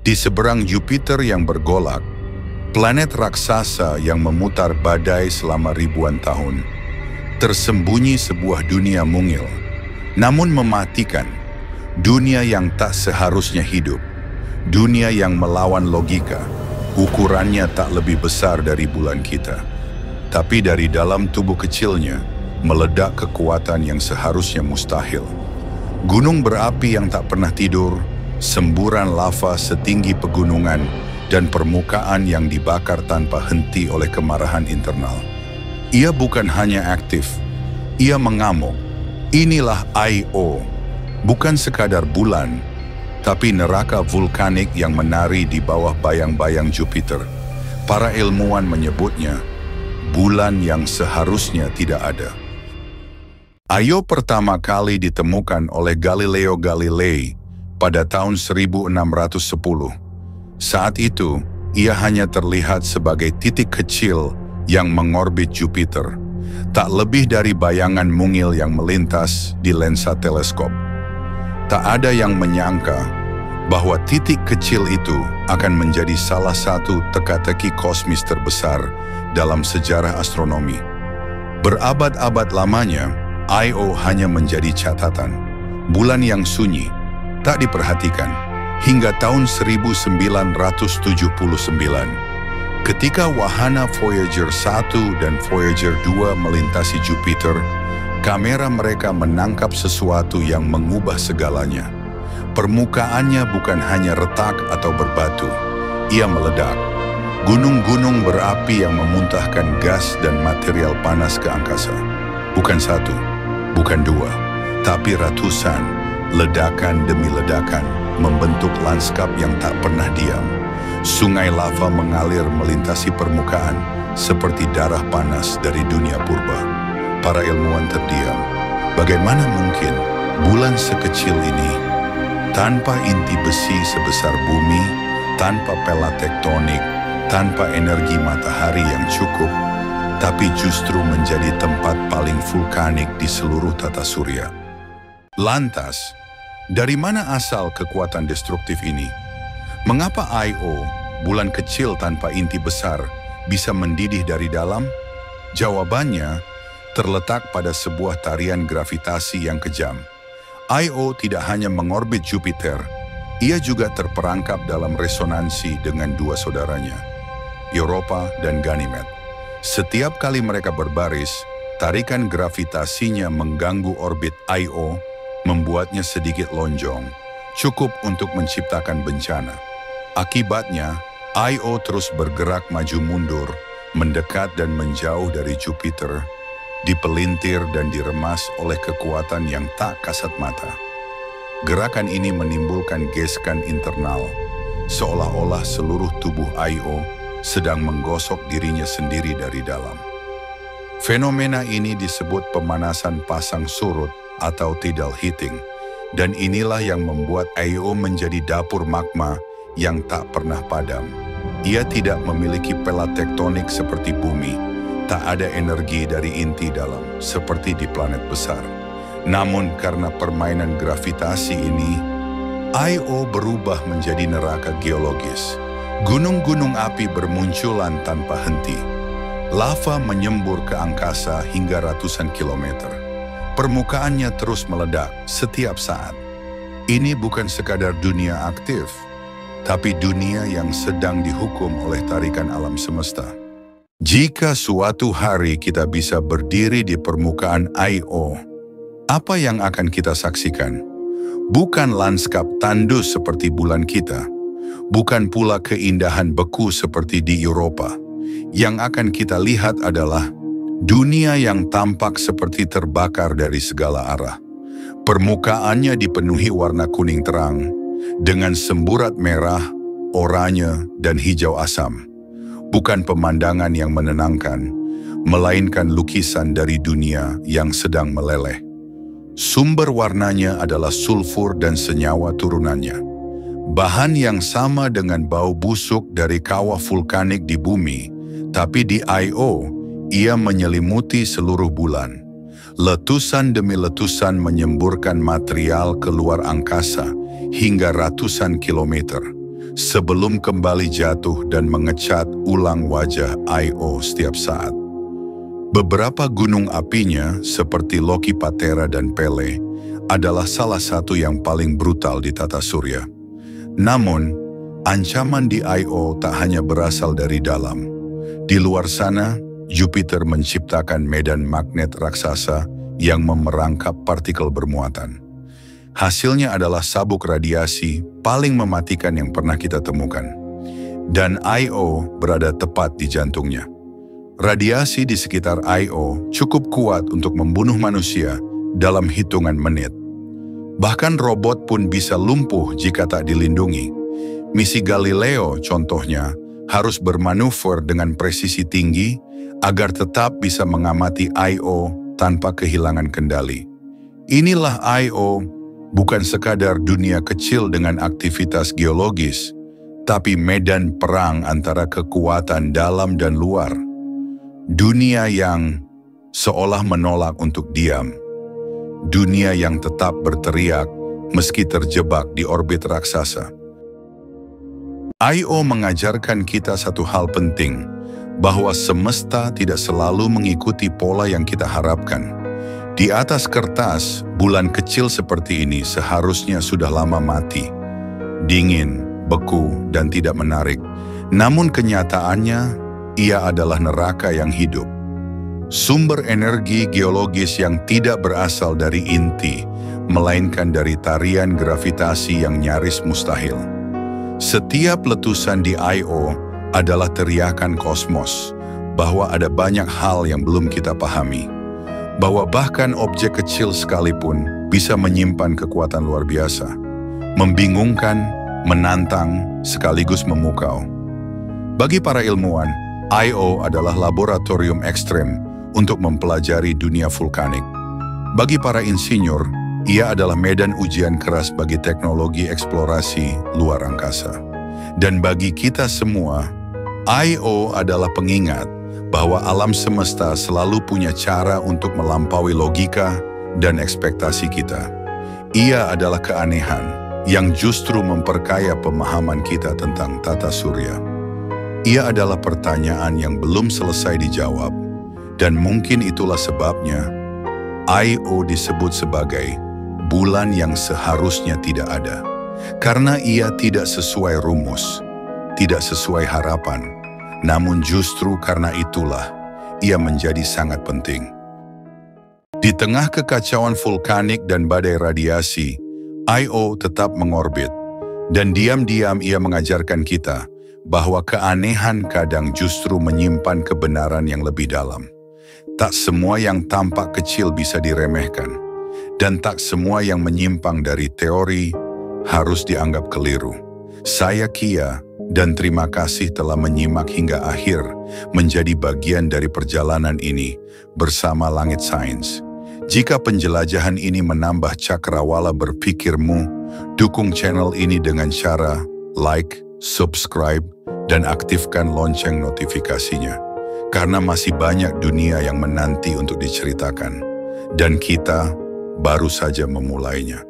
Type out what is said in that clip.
Di seberang Jupiter yang bergolak, planet raksasa yang memutar badai selama ribuan tahun, tersembunyi sebuah dunia mungil, namun mematikan. Dunia yang tak seharusnya hidup. Dunia yang melawan logika. Ukurannya tak lebih besar dari bulan kita. Tapi dari dalam tubuh kecilnya, meledak kekuatan yang seharusnya mustahil. Gunung berapi yang tak pernah tidur, semburan lava setinggi pegunungan, dan permukaan yang dibakar tanpa henti oleh kemarahan internal. Ia bukan hanya aktif, ia mengamuk. Inilah Io, bukan sekadar bulan, tapi neraka vulkanik yang menari di bawah bayang-bayang Jupiter. Para ilmuwan menyebutnya bulan yang seharusnya tidak ada. Io pertama kali ditemukan oleh Galileo Galilei pada tahun 1610. Saat itu, ia hanya terlihat sebagai titik kecil yang mengorbit Jupiter, tak lebih dari bayangan mungil yang melintas di lensa teleskop. Tak ada yang menyangka bahwa titik kecil itu akan menjadi salah satu teka-teki kosmis terbesar dalam sejarah astronomi. Berabad-abad lamanya, Io hanya menjadi catatan, bulan yang sunyi, tak diperhatikan, hingga tahun 1979. Ketika wahana Voyager 1 dan Voyager 2 melintasi Jupiter, kamera mereka menangkap sesuatu yang mengubah segalanya. Permukaannya bukan hanya retak atau berbatu, ia meledak. Gunung-gunung berapi yang memuntahkan gas dan material panas ke angkasa. Bukan satu, bukan dua, tapi ratusan, ledakan demi ledakan, membentuk lanskap yang tak pernah diam. Sungai lava mengalir melintasi permukaan seperti darah panas dari dunia purba. Para ilmuwan terdiam. Bagaimana mungkin bulan sekecil ini, tanpa inti besi sebesar bumi, tanpa pelat tektonik, tanpa energi matahari yang cukup, tapi justru menjadi tempat paling vulkanik di seluruh tata surya? Lantas, dari mana asal kekuatan destruktif ini? Mengapa Io, bulan kecil tanpa inti besar, bisa mendidih dari dalam? Jawabannya terletak pada sebuah tarian gravitasi yang kejam. Io tidak hanya mengorbit Jupiter, ia juga terperangkap dalam resonansi dengan dua saudaranya, Europa dan Ganymede. Setiap kali mereka berbaris, tarikan gravitasinya mengganggu orbit Io, membuatnya sedikit lonjong, cukup untuk menciptakan bencana. Akibatnya, Io terus bergerak maju mundur, mendekat dan menjauh dari Jupiter, dipelintir dan diremas oleh kekuatan yang tak kasat mata. Gerakan ini menimbulkan geskan internal, seolah-olah seluruh tubuh Io sedang menggosok dirinya sendiri dari dalam. Fenomena ini disebut pemanasan pasang surut atau tidal heating, dan inilah yang membuat Io menjadi dapur magma yang tak pernah padam. Ia tidak memiliki pelat tektonik seperti bumi, tak ada energi dari inti dalam seperti di planet besar. Namun karena permainan gravitasi ini, Io berubah menjadi neraka geologis. Gunung-gunung api bermunculan tanpa henti. Lava menyembur ke angkasa hingga ratusan kilometer. Permukaannya terus meledak setiap saat. Ini bukan sekadar dunia aktif, tapi dunia yang sedang dihukum oleh tarikan alam semesta. Jika suatu hari kita bisa berdiri di permukaan Io, apa yang akan kita saksikan? Bukan lanskap tandus seperti bulan kita, bukan pula keindahan beku seperti di Eropa. Yang akan kita lihat adalah dunia yang tampak seperti terbakar dari segala arah. Permukaannya dipenuhi warna kuning terang, dengan semburat merah, oranye, dan hijau asam. Bukan pemandangan yang menenangkan, melainkan lukisan dari dunia yang sedang meleleh. Sumber warnanya adalah sulfur dan senyawa turunannya. Bahan yang sama dengan bau busuk dari kawah vulkanik di bumi, tapi di Io, ia menyelimuti seluruh bulan. Letusan demi letusan menyemburkan material keluar angkasa hingga ratusan kilometer. sebelum kembali jatuh dan mengecat ulang wajah Io setiap saat. Beberapa gunung apinya seperti Loki Patera dan Pele adalah salah satu yang paling brutal di tata surya. Namun, ancaman di Io tak hanya berasal dari dalam. Di luar sana, Jupiter menciptakan medan magnet raksasa yang memerangkap partikel bermuatan. Hasilnya adalah sabuk radiasi paling mematikan yang pernah kita temukan. Dan Io berada tepat di jantungnya. Radiasi di sekitar Io cukup kuat untuk membunuh manusia dalam hitungan menit. Bahkan robot pun bisa lumpuh jika tak dilindungi. Misi Galileo contohnya harus bermanuver dengan presisi tinggi agar tetap bisa mengamati Io tanpa kehilangan kendali. Inilah Io, bukan sekadar dunia kecil dengan aktivitas geologis, tapi medan perang antara kekuatan dalam dan luar. Dunia yang seolah menolak untuk diam. Dunia yang tetap berteriak meski terjebak di orbit raksasa. Io mengajarkan kita satu hal penting, bahwa semesta tidak selalu mengikuti pola yang kita harapkan. Di atas kertas, bulan kecil seperti ini seharusnya sudah lama mati. Dingin, beku, dan tidak menarik. Namun kenyataannya, ia adalah neraka yang hidup. Sumber energi geologis yang tidak berasal dari inti, melainkan dari tarian gravitasi yang nyaris mustahil. Setiap letusan di Io adalah teriakan kosmos, bahwa ada banyak hal yang belum kita pahami. Bahwa bahkan objek kecil sekalipun bisa menyimpan kekuatan luar biasa. Membingungkan, menantang, sekaligus memukau. Bagi para ilmuwan, Io adalah laboratorium ekstrem untuk mempelajari dunia vulkanik. Bagi para insinyur, ia adalah medan ujian keras bagi teknologi eksplorasi luar angkasa. Dan bagi kita semua, Io adalah pengingat bahwa alam semesta selalu punya cara untuk melampaui logika dan ekspektasi kita. Ia adalah keanehan yang justru memperkaya pemahaman kita tentang tata surya. Ia adalah pertanyaan yang belum selesai dijawab, dan mungkin itulah sebabnya Io disebut sebagai bulan yang seharusnya tidak ada, karena ia tidak sesuai rumus, tidak sesuai harapan, namun justru karena itulah ia menjadi sangat penting. Di tengah kekacauan vulkanik dan badai radiasi, Io tetap mengorbit, dan diam-diam ia mengajarkan kita bahwa keanehan kadang justru menyimpan kebenaran yang lebih dalam. Tak semua yang tampak kecil bisa diremehkan, dan tak semua yang menyimpang dari teori harus dianggap keliru. Saya Kia, dan terima kasih telah menyimak hingga akhir, menjadi bagian dari perjalanan ini bersama Langit Sains. Jika penjelajahan ini menambah cakrawala berpikirmu, dukung channel ini dengan cara like, subscribe, dan aktifkan lonceng notifikasinya. Karena masih banyak dunia yang menanti untuk diceritakan. Dan kita baru saja memulainya.